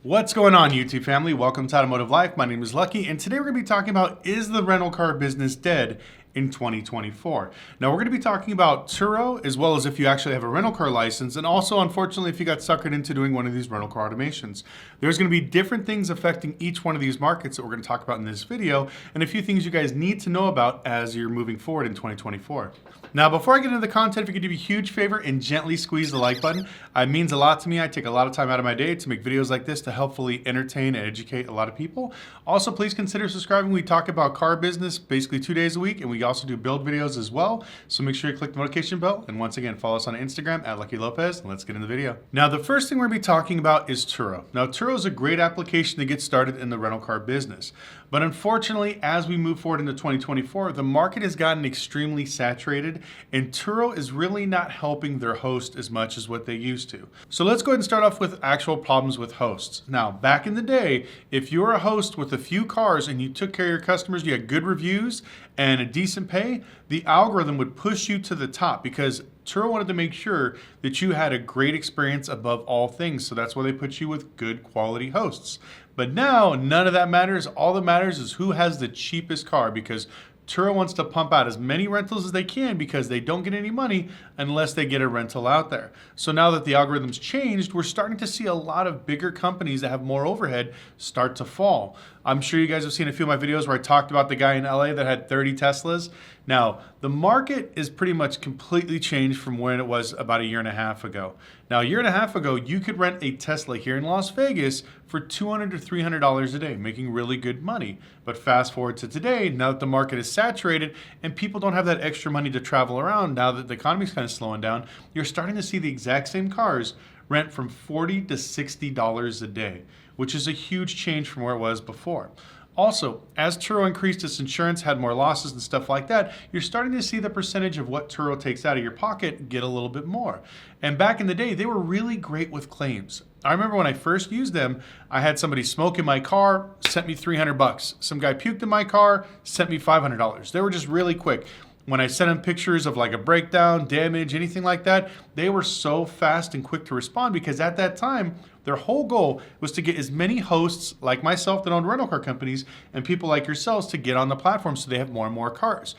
What's going on, YouTube family? Welcome to Automotive Life. My name is Lucky, and today we're going to be talking about, is the rental car business dead in 2024? Now, we're going to be talking about Turo, as well as if you actually have a rental car license, and also, unfortunately, if you got suckered into doing one of these rental car automations. There's going to be different things affecting each one of these markets that we're going to talk about in this video, and a few things you guys need to know about as you're moving forward in 2024. Now, before I get into the content, if you could do me a huge favor and gently squeeze the like button, it means a lot to me. I take a lot of time out of my day to make videos like this to helpfully entertain and educate a lot of people. Also, please consider subscribing. We talk about car business basically 2 days a week, and we also do build videos as well. So make sure you click the notification bell. And once again, follow us on Instagram at Lucky Lopez, and let's get into the video. Now, the first thing we're going to be talking about is Turo. Now, Turo is a great application to get started in the rental car business. But unfortunately, as we move forward into 2024, the market has gotten extremely saturated, and Turo is really not helping their host as much as what they used to. So let's go ahead and start off with actual problems with hosts. Now, back in the day, if you were a host with a few cars and you took care of your customers, you had good reviews and a decent pay, the algorithm would push you to the top because Turo wanted to make sure that you had a great experience above all things. So that's why they put you with good quality hosts. But now none of that matters. All that matters is who has the cheapest car, because Turo wants to pump out as many rentals as they can because they don't get any money unless they get a rental out there. So now that the algorithm's changed, we're starting to see a lot of bigger companies that have more overhead start to fall. I'm sure you guys have seen a few of my videos where I talked about the guy in LA that had 30 Teslas. Now, the market is pretty much completely changed from when it was about a year and a half ago. Now, a year and a half ago, you could rent a Tesla here in Las Vegas for $200 to $300 a day, making really good money. But fast forward to today, now that the market is saturated and people don't have that extra money to travel around, now that the economy's kind of slowing down, you're starting to see the exact same cars rent from $40 to $60 a day, which is a huge change from where it was before. Also, as Turo increased its insurance, had more losses and stuff like that, you're starting to see the percentage of what Turo takes out of your pocket get a little bit more. And back in the day, they were really great with claims. I remember when I first used them, I had somebody smoke in my car, sent me $300. Some guy puked in my car, sent me $500. They were just really quick. When I sent them pictures of like a breakdown, damage, anything like that, they were so fast and quick to respond because at that time, their whole goal was to get as many hosts like myself that own rental car companies and people like yourselves to get on the platform so they have more and more cars.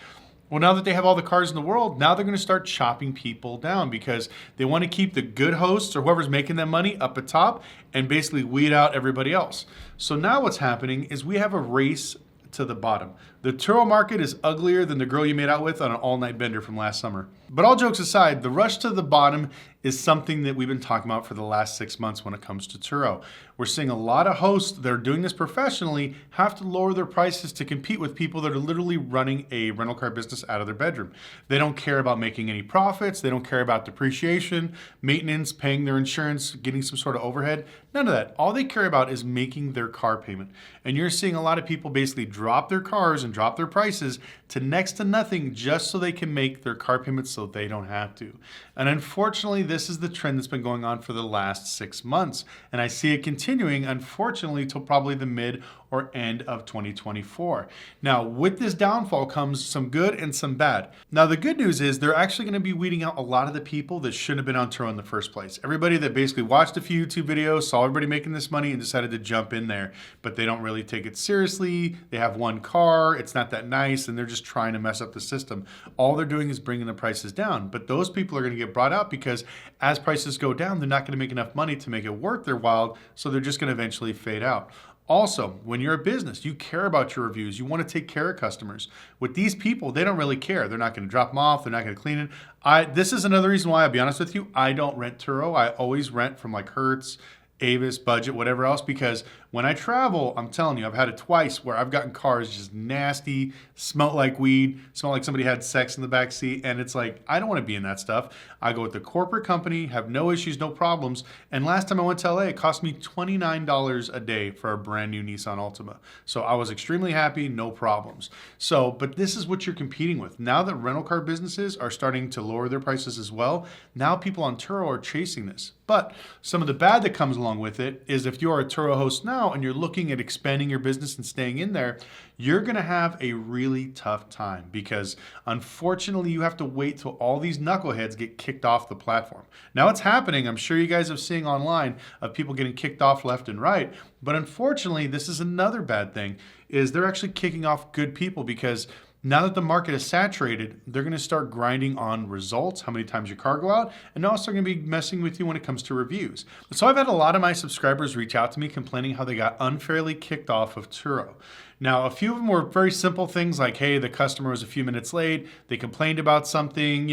Well, now that they have all the cars in the world, now they're going to start chopping people down because they want to keep the good hosts or whoever's making them money up at top and basically weed out everybody else. So now what's happening is we have a race to the bottom. The Turo market is uglier than the girl you made out with on an all-night bender from last summer. But all jokes aside, the rush to the bottom is something that we've been talking about for the last 6 months when it comes to Turo. We're seeing a lot of hosts that are doing this professionally have to lower their prices to compete with people that are literally running a rental car business out of their bedroom. They don't care about making any profits. They don't care about depreciation, maintenance, paying their insurance, getting some sort of overhead. None of that. All they care about is making their car payment. And you're seeing a lot of people basically drop their cars and drop their prices to next to nothing just so they can make their car payments so they don't have to. And unfortunately, this is the trend that's been going on for the last 6 months. And I see it continuing, unfortunately, till probably the mid or end of 2024. Now, with this downfall comes some good and some bad. Now, the good news is they're actually going to be weeding out a lot of the people that shouldn't have been on Turo in the first place. Everybody that basically watched a few YouTube videos, saw everybody making this money and decided to jump in there, but they don't really take it seriously. They have one car, it's not that nice, and they're just trying to mess up the system. All they're doing is bringing the prices down, but those people are going to get brought out because as prices go down, they're not going to make enough money to make it worth their while, so they're just going to eventually fade out. Also, when you're a business, you care about your reviews. You want to take care of customers. With these people, they don't really care. They're not going to drop them off. They're not going to clean it. This is another reason why, I'll be honest with you, I don't rent Turo. I always rent from like Hertz, Avis, Budget, whatever else, because when I travel, I'm telling you, I've had it twice where I've gotten cars just nasty, smell like weed, smell like somebody had sex in the back seat, and it's like, I don't want to be in that stuff. I go with the corporate company, have no issues, no problems, and last time I went to LA, it cost me $29 a day for a brand new Nissan Altima. So I was extremely happy, no problems. So, but this is what you're competing with. Now that rental car businesses are starting to lower their prices as well, now people on Turo are chasing this. But some of the bad that comes along along with it is if you're a Turo host now and you're looking at expanding your business and staying in there, you're going to have a really tough time because unfortunately you have to wait till all these knuckleheads get kicked off the platform. Now it's happening. I'm sure you guys have seen online of people getting kicked off left and right. But unfortunately, this is another bad thing is they're actually kicking off good people because now that the market is saturated, they're going to start grinding on results, how many times your car go out, and also going to be messing with you when it comes to reviews. So I've had a lot of my subscribers reach out to me complaining how they got unfairly kicked off of Turo. Now, a few of them were very simple things like, hey, the customer was a few minutes late. They complained about something.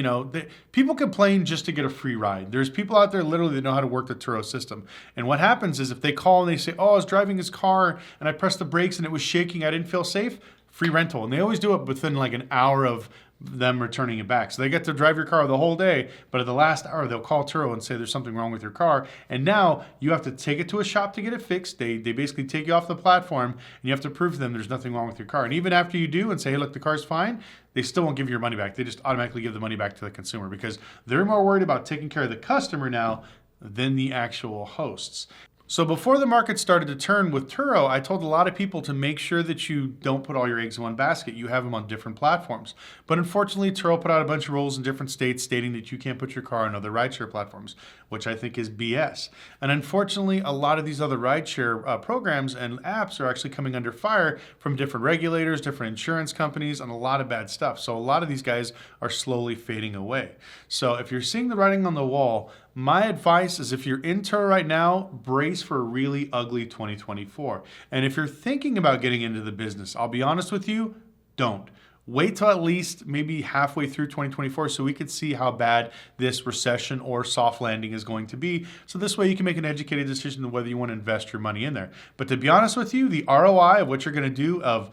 People complain just to get a free ride. There's people out there literally that know how to work the Turo system. And what happens is if they call and they say, oh, I was driving his car and I pressed the brakes and it was shaking, I didn't feel safe, free rental. And they always do it within like an hour of them returning it back. So they get to drive your car the whole day, but at the last hour, they'll call Turo and say there's something wrong with your car. And now you have to take it to a shop to get it fixed. They basically take you off the platform and you have to prove to them there's nothing wrong with your car. And even after you do and say, hey, look, the car's fine, they still won't give you your money back. They just automatically give the money back to the consumer because they're more worried about taking care of the customer now than the actual hosts. So before the market started to turn with Turo, I told a lot of people to make sure that you don't put all your eggs in one basket. You have them on different platforms. But unfortunately, Turo put out a bunch of rules in different states stating that you can't put your car on other rideshare platforms, which I think is BS. And unfortunately, a lot of these other rideshare programs and apps are actually coming under fire from different regulators, different insurance companies, and a lot of bad stuff. So a lot of these guys are slowly fading away. So if you're seeing the writing on the wall, my advice is if you're in Turo right now, brace for a really ugly 2024. And if you're thinking about getting into the business, I'll be honest with you, don't. Wait till at least maybe halfway through 2024 so we could see how bad this recession or soft landing is going to be. So this way you can make an educated decision on whether you want to invest your money in there. But to be honest with you, the ROI of what you're going to do of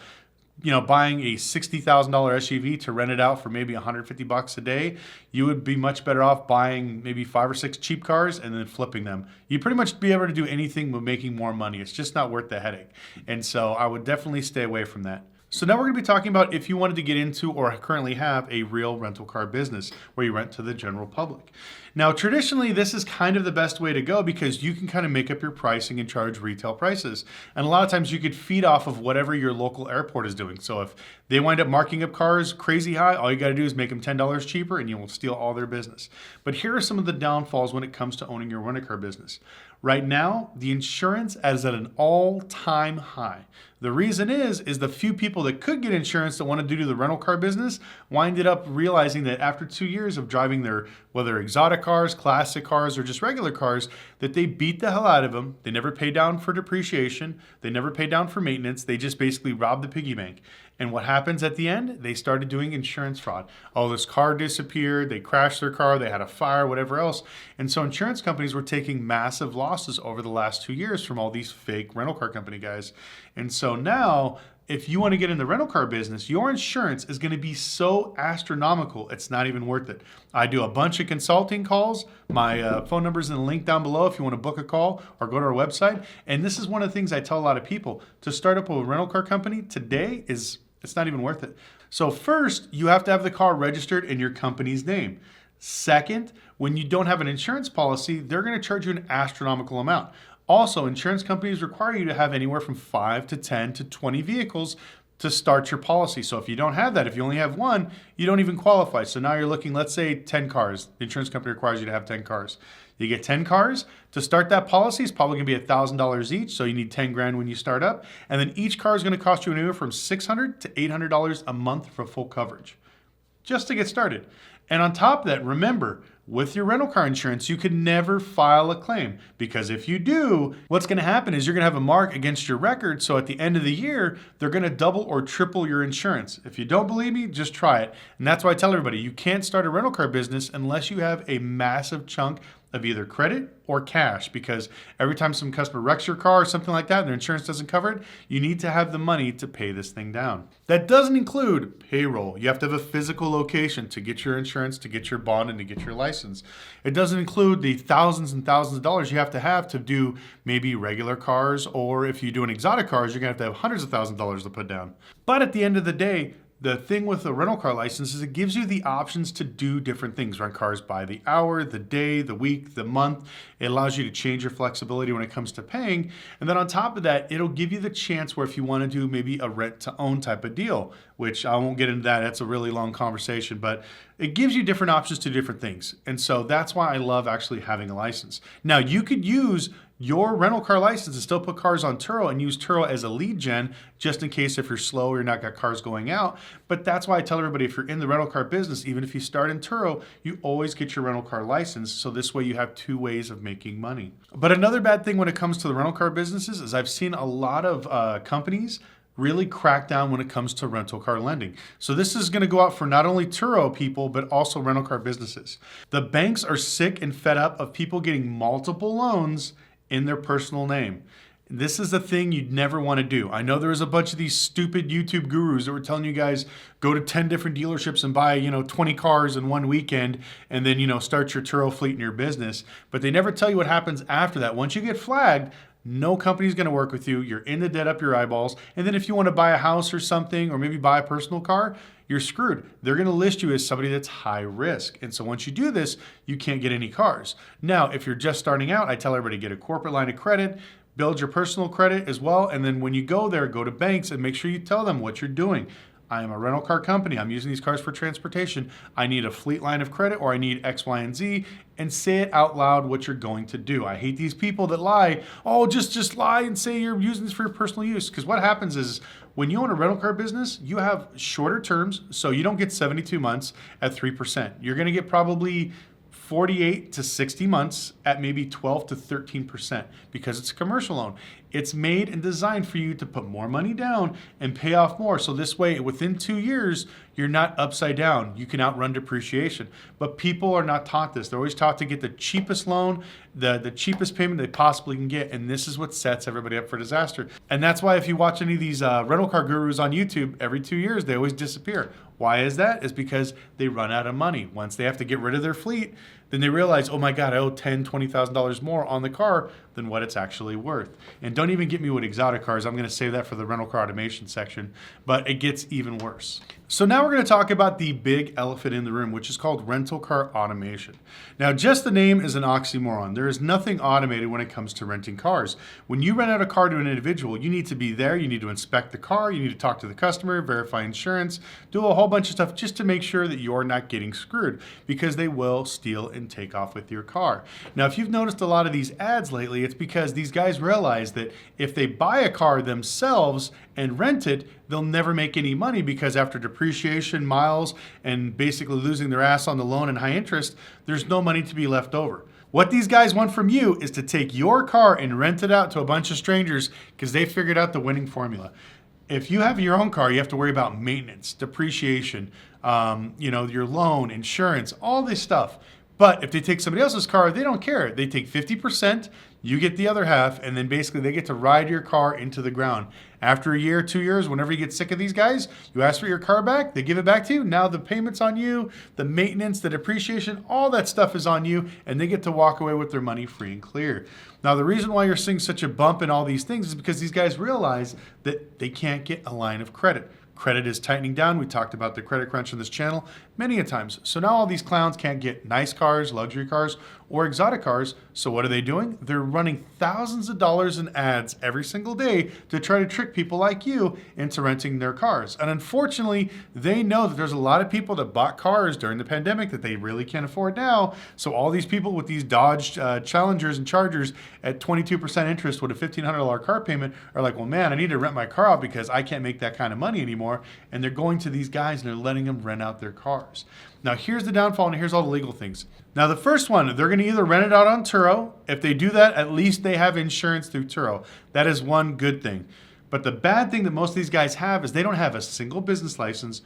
buying a $60,000 SUV to rent it out for maybe $150 a day, you would be much better off buying maybe 5 or 6 cheap cars and then flipping them. You'd pretty much be able to do anything with making more money. It's just not worth the headache. And so I would definitely stay away from that. So now we're going to be talking about if you wanted to get into or currently have a real rental car business where you rent to the general public. Now, traditionally, this is kind of the best way to go because you can kind of make up your pricing and charge retail prices. And a lot of times you could feed off of whatever your local airport is doing. So if they wind up marking up cars crazy high, all you got to do is make them $10 cheaper and you will steal all their business. But here are some of the downfalls when it comes to owning your rent-a-car business. Right now, the insurance is at an all-time high. The reason is the few people that could get insurance that want to do the rental car business winded up realizing that after 2 years of driving their, whether exotic cars, classic cars, or just regular cars, that they beat the hell out of them. They never pay down for depreciation. They never pay down for maintenance. They just basically rob the piggy bank. And what happens at the end? They started doing insurance fraud. Oh, this car disappeared. They crashed their car. They had a fire, whatever else. And so insurance companies were taking massive losses over the last 2 years from all these fake rental car company guys. And so now, if you want to get in the rental car business, your insurance is going to be so astronomical, it's not even worth it. I do a bunch of consulting calls. My phone number is in the link down below if you want to book a call or go to our website. And this is one of the things I tell a lot of people. To start up a rental car company today it's not even worth it. So first, you have to have the car registered in your company's name. Second, when you don't have an insurance policy, they're going to charge you an astronomical amount. Also, insurance companies require you to have anywhere from 5 to 10 to 20 vehicles to start your policy. So if you don't have that, if you only have one, you don't even qualify. So now you're looking, let's say 10 cars. The insurance company requires you to have 10 cars. You get 10 cars. To start that policy is probably gonna be $1,000 each. So you need 10 grand when you start up. And then each car is gonna cost you anywhere from $600 to $800 a month for full coverage, just to get started. And on top of that, remember, with your rental car insurance, you could never file a claim because if you do, what's going to happen is you're going to have a mark against your record. So at the end of the year, they're going to double or triple your insurance. If you don't believe me, just try it. And that's why I tell everybody, you can't start a rental car business unless you have a massive chunk of either credit or cash, because every time some customer wrecks your car or something like that and their insurance doesn't cover it, you need to have the money to pay this thing down. That doesn't include payroll. You have to have a physical location to get your insurance, to get your bond, and to get your license. It doesn't include the thousands and thousands of dollars you have to do maybe regular cars, or if you do an exotic cars, you're gonna have to have hundreds of thousands of dollars to put down. But at the end of the day, The thing with a rental car license is it gives you the options to do different things, rent cars by the hour, the day, the week, the month. It allows you to change your flexibility when it comes to paying. And then on top of that, it'll give you the chance where if you want to do maybe a rent to own type of deal, which I won't get into that. That's a really long conversation, but it gives you different options to different things. And so that's why I love actually having a license. Now you could use your rental car license and still put cars on Turo and use Turo as a lead gen just in case if you're slow or you're not got cars going out. But that's why I tell everybody if you're in the rental car business, even if you start in Turo, you always get your rental car license. So this way you have two ways of making money. But another bad thing when it comes to the rental car businesses is I've seen a lot of companies really crack down when it comes to rental car lending. So this is going to go out for not only Turo people, but also rental car businesses. The banks are sick and fed up of people getting multiple loans in their personal name. This is a thing you'd never want to do. I know there was a bunch of these stupid YouTube gurus that were telling you guys go to 10 different dealerships and buy, 20 cars in one weekend and then, start your Turo fleet in your business. But they never tell you what happens after that. Once you get flagged, no company's going to work with you. You're in the debt up your eyeballs. And then if you want to buy a house or something, or maybe buy a personal car, you're screwed. They're going to list you as somebody that's high risk. And so once you do this, you can't get any cars. Now, if you're just starting out, I tell everybody get a corporate line of credit, build your personal credit as well. And then when you go there, go to banks and make sure you tell them what you're doing. I am a rental car company. I'm using these cars for transportation. I need a fleet line of credit or I need X, Y, and Z, and say it out loud what you're going to do. I hate these people that lie. Oh, just lie and say you're using this for your personal use. Because what happens is when you own a rental car business, you have shorter terms. So you don't get 72 months at 3%. You're going to get probably 48 to 60 months at maybe 12 to 13% because it's a commercial loan. It's made and designed for you to put more money down and pay off more. So this way, within 2 years, you're not upside down. You can outrun depreciation. But people are not taught this. They're always taught to get the cheapest loan, the cheapest payment they possibly can get. And this is what sets everybody up for disaster. And that's why if you watch any of these rental car gurus on YouTube, every 2 years, they always disappear. Why is that? It's because they run out of money. Once they have to get rid of their fleet, then they realize, oh my God, I owe $10,000, $20,000 more on the car than what it's actually worth. And don't even get me with exotic cars. I'm going to save that for the rental car automation section, but it gets even worse. So now we're going to talk about the big elephant in the room, which is called rental car automation. Now, just the name is an oxymoron. There is nothing automated when it comes to renting cars. When you rent out a car to an individual, you need to be there. You need to inspect the car. You need to talk to the customer, verify insurance, do a whole bunch of stuff just to make sure that you're not getting screwed because they will steal and take off with your car. Now, if you've noticed a lot of these ads lately, it's because these guys realize that if they buy a car themselves and rent it, they'll never make any money because after depreciation, miles, and basically losing their ass on the loan and high interest, there's no money to be left over. What these guys want from you is to take your car and rent it out to a bunch of strangers because they figured out the winning formula. If you have your own car, you have to worry about maintenance, depreciation, your loan, insurance, all this stuff. But if they take somebody else's car, they don't care. They take 50%, you get the other half, and then basically they get to ride your car into the ground. After a year, 2 years, whenever you get sick of these guys, you ask for your car back, they give it back to you. Now the payment's on you, the maintenance, the depreciation, all that stuff is on you, and they get to walk away with their money free and clear. Now, the reason why you're seeing such a bump in all these things is because these guys realize that they can't get a line of credit. Credit is tightening down. We talked about the credit crunch on this channel many a times. So now all these clowns can't get nice cars, luxury cars, or exotic cars. So what are they doing? They're running thousands of dollars in ads every single day to try to trick people like you into renting their cars. And unfortunately, they know that there's a lot of people that bought cars during the pandemic that they really can't afford now. So all these people with these Dodge Challengers and Chargers at 22% interest with a $1,500 car payment are like, well, man, I need to rent my car out because I can't make that kind of money anymore. And they're going to these guys and they're letting them rent out their cars. Now, here's the downfall and here's all the legal things. Now, the first one, they're going to either rent it out on Turo. If they do that, at least they have insurance through Turo. That is one good thing. But the bad thing that most of these guys have is they don't have a single business license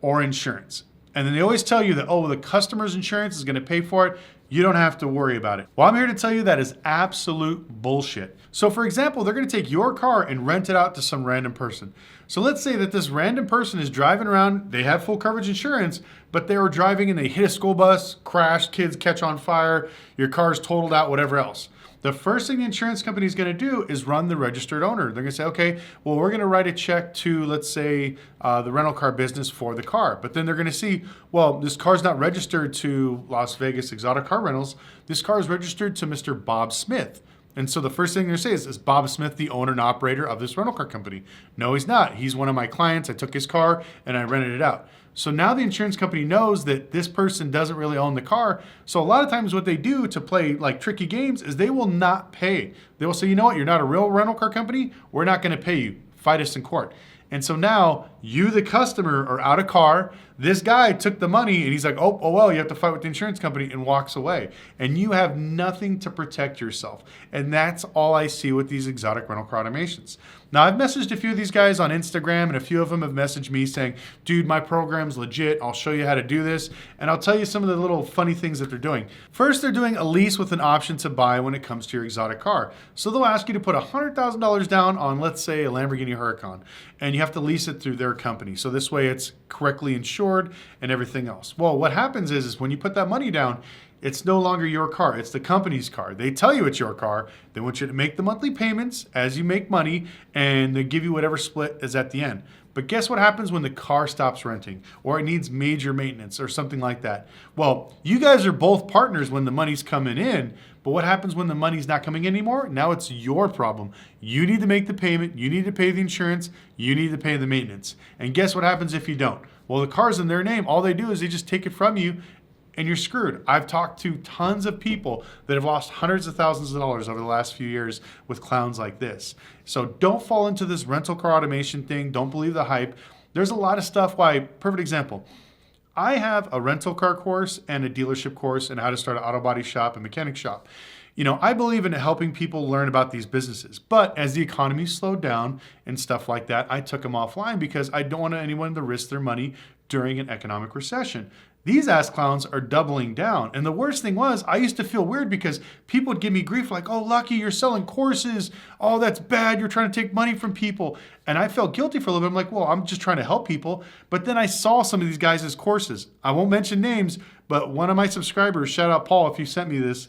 or insurance. And then they always tell you that, oh, the customer's insurance is going to pay for it. You don't have to worry about it. Well, I'm here to tell you that is absolute bullshit. So for example, they're going to take your car and rent it out to some random person. So let's say that this random person is driving around, they have full coverage insurance, but they were driving and they hit a school bus, crashed, kids catch on fire, your car's totaled out, whatever else. the first thing the insurance company is going to do is run the registered owner. They're going to say, okay, well, we're going to write a check to, let's say, the rental car business for the car. But then they're going to see, well, this car's not registered to Las Vegas Exotic Car Rentals. This car is registered to Mr. Bob Smith. And so the first thing they're going to say is Bob Smith the owner and operator of this rental car company? No, he's not. He's one of my clients. I took his car and I rented it out. So now the insurance company knows that this person doesn't really own the car. So a lot of times what they do to play like tricky games is they will not pay. They will say, you know what, you're not a real rental car company. We're not going to pay you. Fight us in court. And so now you, the customer, are out of car. This guy took the money and he's like, oh, well, you have to fight with the insurance company, and walks away. And you have nothing to protect yourself. And that's all I see with these exotic rental car automations. Now, I've messaged a few of these guys on Instagram, and a few of them have messaged me saying, dude, my program's legit. I'll show you how to do this. And I'll tell you some of the little funny things that they're doing. First, they're doing a lease with an option to buy when it comes to your exotic car. So they'll ask you to put $100,000 down on, let's say, a Lamborghini Huracan, and you have to lease it through their company. So this way it's correctly insured and everything else. Well, what happens is when you put that money down, it's no longer your car. It's the company's car. They tell you it's your car. They want you to make the monthly payments as you make money, and they give you whatever split is at the end. But guess what happens when the car stops renting or it needs major maintenance or something like that? Well, you guys are both partners when the money's coming in, but what happens when the money's not coming in anymore? Now it's your problem. You need to make the payment. You need to pay the insurance. You need to pay the maintenance. And guess what happens if you don't? Well, the car's in their name. All they do is they just take it from you, and you're screwed. I've talked to tons of people that have lost hundreds of thousands of dollars over the last few years with clowns like this. So don't fall into this rental car automation thing. Don't believe the hype. There's a lot of stuff. Perfect example. I have a rental car course and a dealership course and how to start an auto body shop and mechanic shop. You know, I believe in helping people learn about these businesses. But as the economy slowed down and stuff like that, I took them offline because I don't want anyone to risk their money during an economic recession. These ass clowns are doubling down. And the worst thing was, I used to feel weird because people would give me grief like, oh, Lucky, you're selling courses. Oh, that's bad. You're trying to take money from people. And I felt guilty for a little bit. I'm like, well, I'm just trying to help people. But then I saw some of these guys' courses. I won't mention names, but one of my subscribers, shout out Paul, if you sent me this,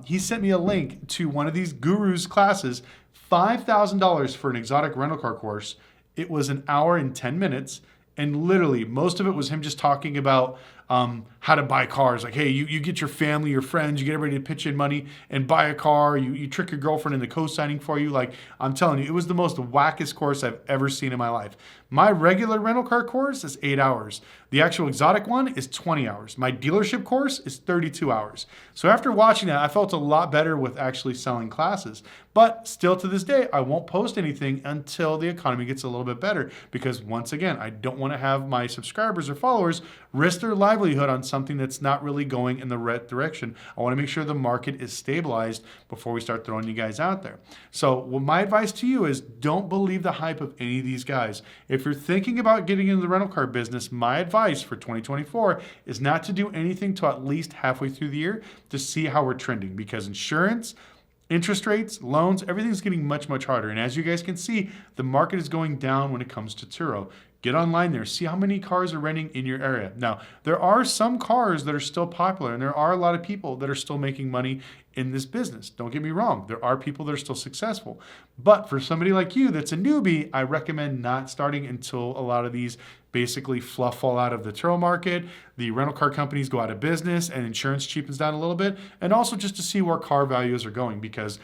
he sent me a link to one of these gurus classes, $5,000 for an exotic rental car course. It was an hour and 10 minutes. And literally, most of it was him just talking about how to buy cars. Like, hey, you get your family, your friends, you get everybody to pitch in money and buy a car. You trick your girlfriend into co-signing for you. Like, I'm telling you, it was the most wackest course I've ever seen in my life. My regular rental car course is 8 hours. The actual exotic one is 20 hours. My dealership course is 32 hours. So after watching that, I felt a lot better with actually selling classes. But still to this day, I won't post anything until the economy gets a little bit better, because once again, I don't want to have my subscribers or followers risk their livelihood on something that's not really going in the right direction. I want to make sure the market is stabilized before we start throwing you guys out there. So my advice to you is don't believe the hype of any of these guys. If you're thinking about getting into the rental car business, my advice for 2024 is not to do anything till at least halfway through the year to see how we're trending, because insurance, interest rates, loans, everything's getting much, much harder. And as you guys can see, the market is going down when it comes to Turo. Get online there. See how many cars are renting in your area. Now, there are some cars that are still popular, and there are a lot of people that are still making money in this business. Don't get me wrong. There are people that are still successful. But for somebody like you that's a newbie, I recommend not starting until a lot of these basically fluff fall out of the Turo market, the rental car companies go out of business, and insurance cheapens down a little bit, and also just to see where car values are going, because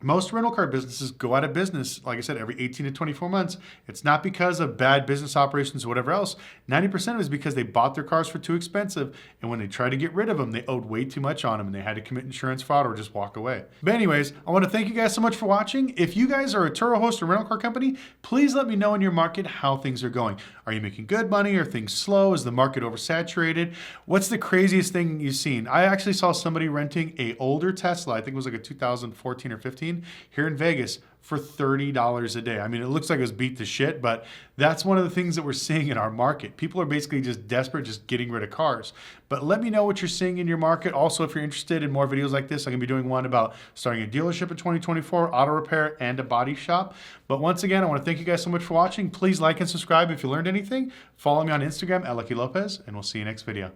most rental car businesses go out of business, like I said, every 18 to 24 months. It's not because of bad business operations or whatever else. 90% of it is because they bought their cars for too expensive, and when they tried to get rid of them, they owed way too much on them, and they had to commit insurance fraud or just walk away. But anyways, I want to thank you guys so much for watching. If you guys are a Turo host or rental car company, please let me know in your market how things are going. Are you making good money? Are things slow? Is the market oversaturated? What's the craziest thing you've seen? I actually saw somebody renting an older Tesla, I think it was like a 2014 or 15, here in Vegas for $30 a day. I mean, it looks like it was beat to shit, but that's one of the things that we're seeing in our market. People are basically just desperate, just getting rid of cars. But let me know what you're seeing in your market. Also, if you're interested in more videos like this, I'm gonna be doing one about starting a dealership in 2024, auto repair, and a body shop. But once again, I wanna thank you guys so much for watching. Please like and subscribe if you learned anything. Follow me on Instagram at Lucky Lopez, and we'll see you next video.